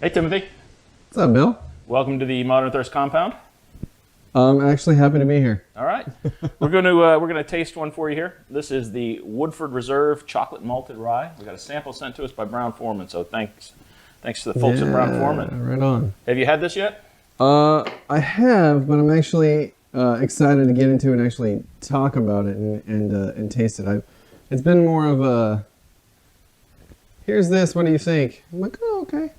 Hey, Timothy. What's up, Bill? Welcome to the Modern Thirst compound. I'm actually happy to be here. All right, we're gonna taste one for you here. This is the Woodford Reserve Chocolate Malted Rye. We got a sample sent to us by Brown Foreman, so thanks to the folks at Brown Foreman. Right on. Have you had this yet? I have, but I'm actually excited to get into it and actually talk about it and taste it. It's been more of a, here's this, what do you think? I'm like, oh, okay.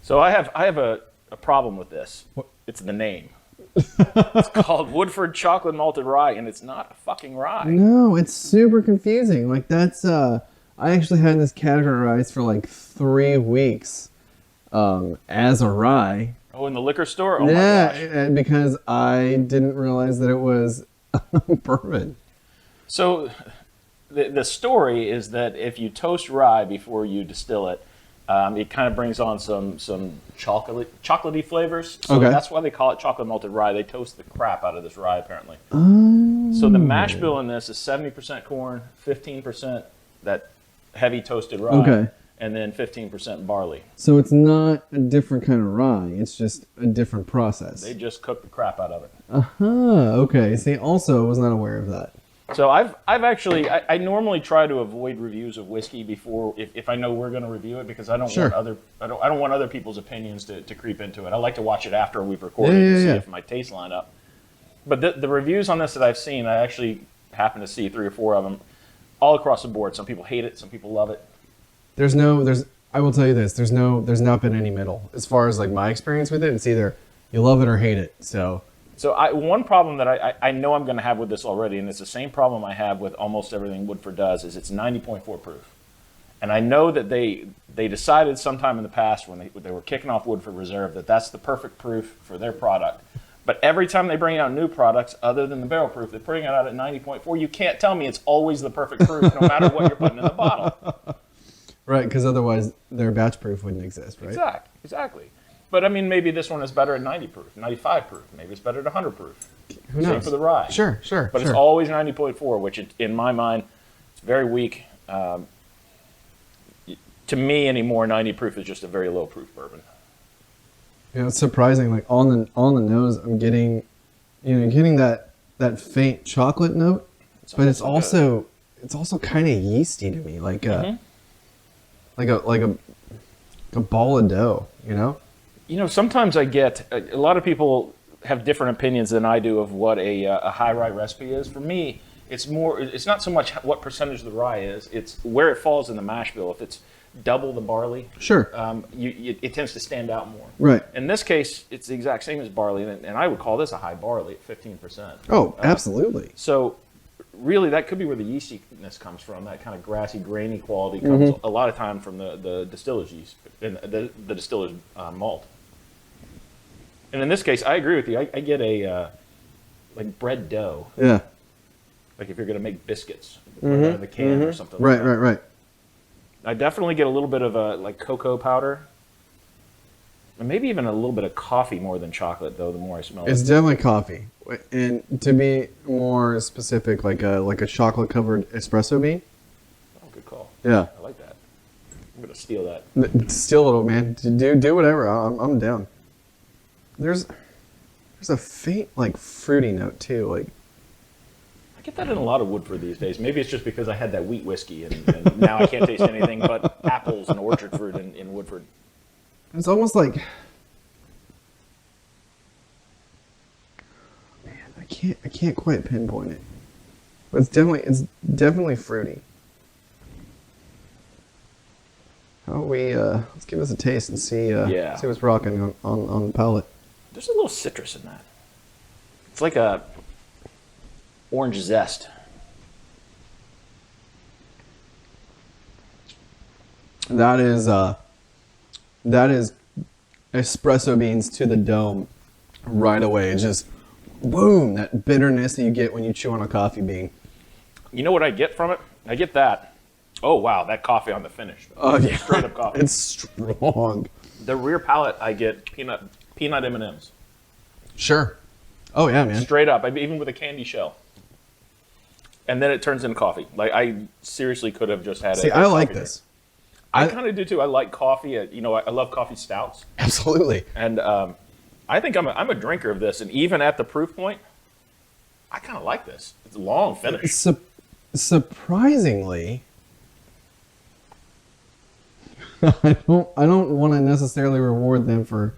So I have a problem with this. What? It's the name. It's called Woodford Chocolate Malted Rye, and it's not a fucking rye. No, it's super confusing. Like that's, I actually had this categorized for like 3 weeks as a rye. Oh, in the liquor store? Oh Yeah, my gosh. and because I didn't realize that it was bourbon. So the story is that if you toast rye before you distill it, it kind of brings on some chocolatey flavors. So Okay. that's why they call it chocolate malted rye. They toast the crap out of this rye, apparently. Oh. So the mash bill in this is 70% corn, 15% that heavy toasted rye, Okay. and then 15% barley. So it's not a different kind of rye. It's just a different process. They just cook the crap out of it. Okay. See, also was not aware of that. So I've actually I normally try to avoid reviews of whiskey before if I know we're going to review it, because I don't Sure. want I don't want other people's opinions to creep into it. I like to watch it after we've recorded Yeah, to see yeah. if my tastes line up. But the reviews on this that I've seen, I actually happen to see 3 or 4 of them all across the board. Some people hate it, some people love it. I will tell you this, there's not been any middle. As far as like my experience with it, it's either you love it or hate it. So One problem that I know I'm going to have with this already, and it's the same problem I have with almost everything Woodford does, is it's 90.4 proof. And I know that they decided sometime in the past when they were kicking off Woodford Reserve that that's the perfect proof for their product. But every time they bring out new products, other than the barrel proof, they're putting it out at 90.4. You can't tell me it's always the perfect proof, no matter what you're putting in the bottle. right, because otherwise their batch proof wouldn't exist, right? Exactly. But I mean, maybe this one is better at 90 proof, 95 proof. Maybe it's better at 100 proof. Who knows? Same for the rye. Sure. But it's always 90.4, which in my mind, it's very weak. To me anymore, 90 proof is just a very low proof bourbon. You know, it's surprising. Like on the nose, I'm getting that faint chocolate note, but it's also kind of yeasty to me, like a ball of dough, you know. You know, sometimes I get a lot of people have different opinions than I do of what a high rye recipe is. For me, it's not so much what percentage the rye is; it's where it falls in the mash bill. If it's double the barley, Sure. It tends to stand out more. Right. In this case, it's the exact same as barley, and I would call this a high barley at 15%. Oh, absolutely. So, really, that could be where the yeastiness comes from. That kind of grassy, grainy quality comes a lot of time from the distiller's yeast and the distiller's malt. And in this case, I agree with you. I get a like bread dough. Yeah. Like if you're going to make biscuits out of the can or something. Right. like that. Right. I definitely get a little bit of like cocoa powder, and maybe even a little bit of coffee more than chocolate, though. The more I smell It's it, definitely coffee, and to be more specific, like a chocolate covered espresso bean. oh, good call. Yeah. I like that. I'm going to steal that. Still a little, man. Do whatever. I'm down. There's a faint like fruity note too, like. I get that in a lot of Woodford these days. Maybe it's just because I had that wheat whiskey, and now I can't taste anything but apples and orchard fruit in Woodford. It's almost like, man, I can't quite pinpoint it, but it's definitely fruity. How about we let's give this a taste and see see what's rocking on the palate. There's a little citrus in that. It's like a orange zest. That is espresso beans to the dome right away. It's just boom, that bitterness that you get when you chew on a coffee bean. You know what I get from it? I get that. Oh wow, that coffee on the finish. Oh yeah, Straight up coffee. It's strong. The rear palate, I get peanut M&Ms. Sure. Oh yeah, man. Straight up, even with a candy shell. And then it turns into coffee. Like I seriously could have just had. See, I like this. I kind of do too. I like coffee. I love coffee stouts. Absolutely. And I think I'm a drinker of this. And even at the proof point, I kind of like this. It's a long finish. Surprisingly, I don't want to necessarily reward them for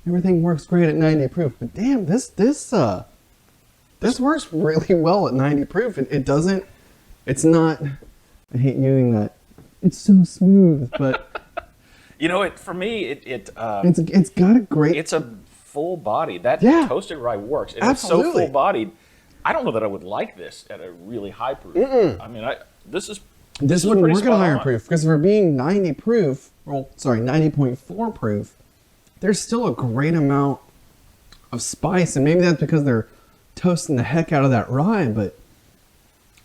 everything works great at 90 proof, but damn, this works really well at 90 proof. It's not. I hate using that. It's so smooth, but for me, it's got a great. It's a full body. That toasted rye works. And Absolutely. It's so full bodied. I don't know that I would like this at a really high proof. I mean, this wouldn't work at a higher proof because for being 90 proof, 90.4 proof, there's still a great amount of spice, and maybe that's because they're toasting the heck out of that rye, but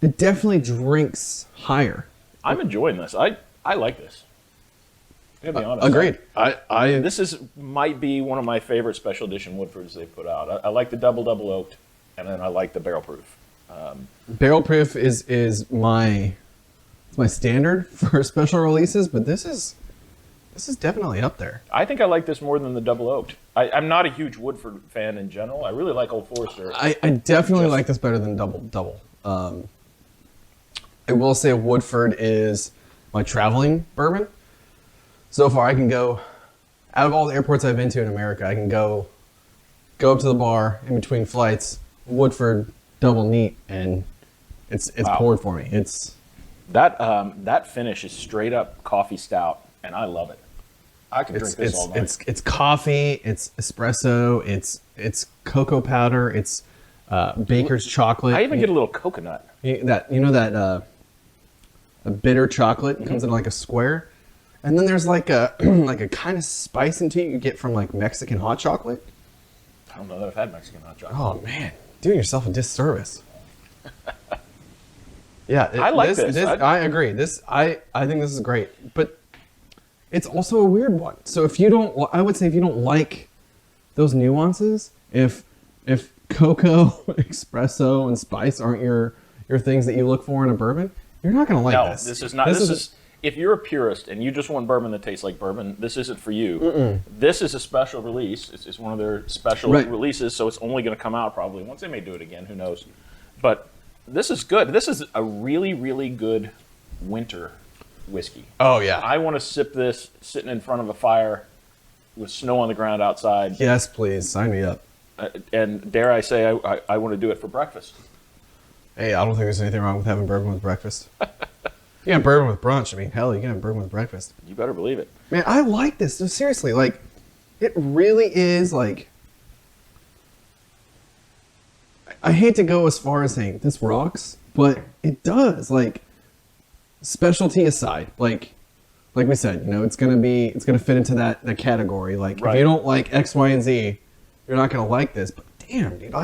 it definitely drinks higher. I'm enjoying this. I like this. I gotta be honest. Agreed. This might be one of my favorite special edition Woodfords they've put out. I like the double oaked, and then I like the barrel proof. Barrel proof is my standard for special releases, but this is definitely up there. I think I like this more than the double oaked. I'm not a huge Woodford fan in general. I really like Old Forester. I definitely like this better than double. I will say Woodford is my traveling bourbon. So far, I can go out of all the airports I've been to in America. I can go up to the bar in between flights, Woodford double neat, and it's poured for me. It's that finish is straight up coffee stout, and I love it. I could drink this all night. It's coffee, it's espresso, it's cocoa powder, it's baker's chocolate. I even get a little coconut. That a bitter chocolate comes in like a square, and then there's like a kind of spice into it you get from like Mexican hot chocolate. I don't know that I've had Mexican hot chocolate. Oh man, doing yourself a disservice. Yeah, I like this. I agree. I think this is great, but it's also a weird one. So I would say if you don't like those nuances, if cocoa, espresso, and spice aren't your things that you look for in a bourbon, you're not going to like this. No, this is not. This is if you're a purist and you just want bourbon that tastes like bourbon, this isn't for you. This is a special release. It's one of their special releases, so it's only going to come out probably once. They may do it again. Who knows? But this is good. This is a really, really good winter whiskey. Oh yeah. I want to sip this sitting in front of a fire with snow on the ground outside. Yes, please sign me up. And dare I say, I want to do it for breakfast. Hey, I don't think there's anything wrong with having bourbon with breakfast. You can have bourbon with brunch. I mean, hell, you can have bourbon with breakfast. You better believe it. Man, I like this. No, seriously, like, it really is, like, I hate to go as far as saying this rocks, but it does. Like, specialty aside, like we said, it's gonna fit into that category. Like, if you don't like X, Y, and Z, you're not gonna like this. But damn, dude,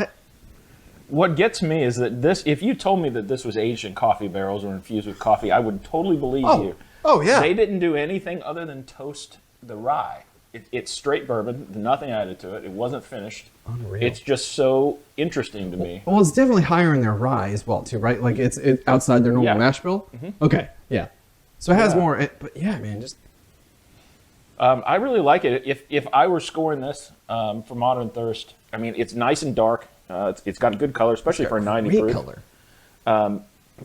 what gets me is that if you told me that this was aged in coffee barrels or infused with coffee, I would totally believe you. Oh, yeah. They didn't do anything other than toast the rye. It's straight bourbon, nothing added to it. It wasn't finished. Unreal. It's just so interesting to me. Well, it's definitely higher in their rye as well, too, right? Like, it's outside their normal mash bill? Okay, yeah. So it has more, but yeah, man, just... I really like it. If I were scoring this for Modern Thirst, I mean, it's nice and dark. It's got a good color, especially for a 90 great proof. Color.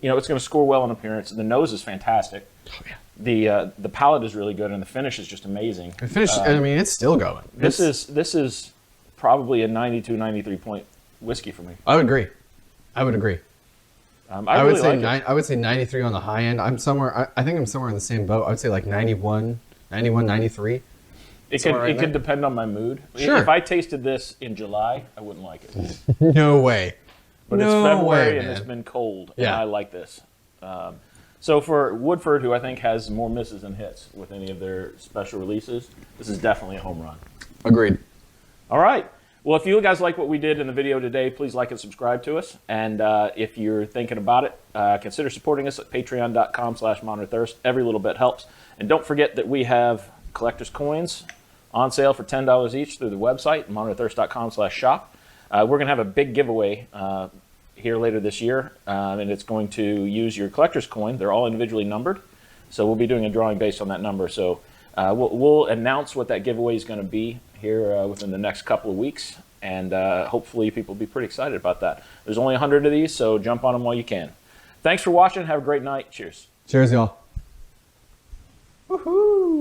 It's going to score well in appearance. The nose is fantastic. Oh, yeah. The palate is really good, and the finish is just amazing. The finish, I mean, it's still going. This is probably a 92, 93 point whiskey for me. I would agree. I would say 93 on the high end. I think I'm somewhere in the same boat. I would say like 91, 93. It could depend on my mood. Sure. If I tasted this in July, I wouldn't like it. No way. But it's February and it's been cold, and I like this. So for Woodford, who I think has more misses than hits with any of their special releases, this is definitely a home run. Agreed. All right. Well, if you guys like what we did in the video today, please like and subscribe to us. And if you're thinking about it, consider supporting us at patreon.com/ModernThirst. Every little bit helps. And don't forget that we have collector's coins on sale for $10 each through the website, ModernThirst.com/shop. We're going to have a big giveaway here later this year, and it's going to use your collector's coin. They're all individually numbered. So we'll be doing a drawing based on that number. So we'll announce what that giveaway is going to be here within the next couple of weeks. And hopefully people will be pretty excited about that. There's only 100 of these, so jump on them while you can. Thanks for watching. Have a great night. Cheers. Cheers, y'all. Woohoo!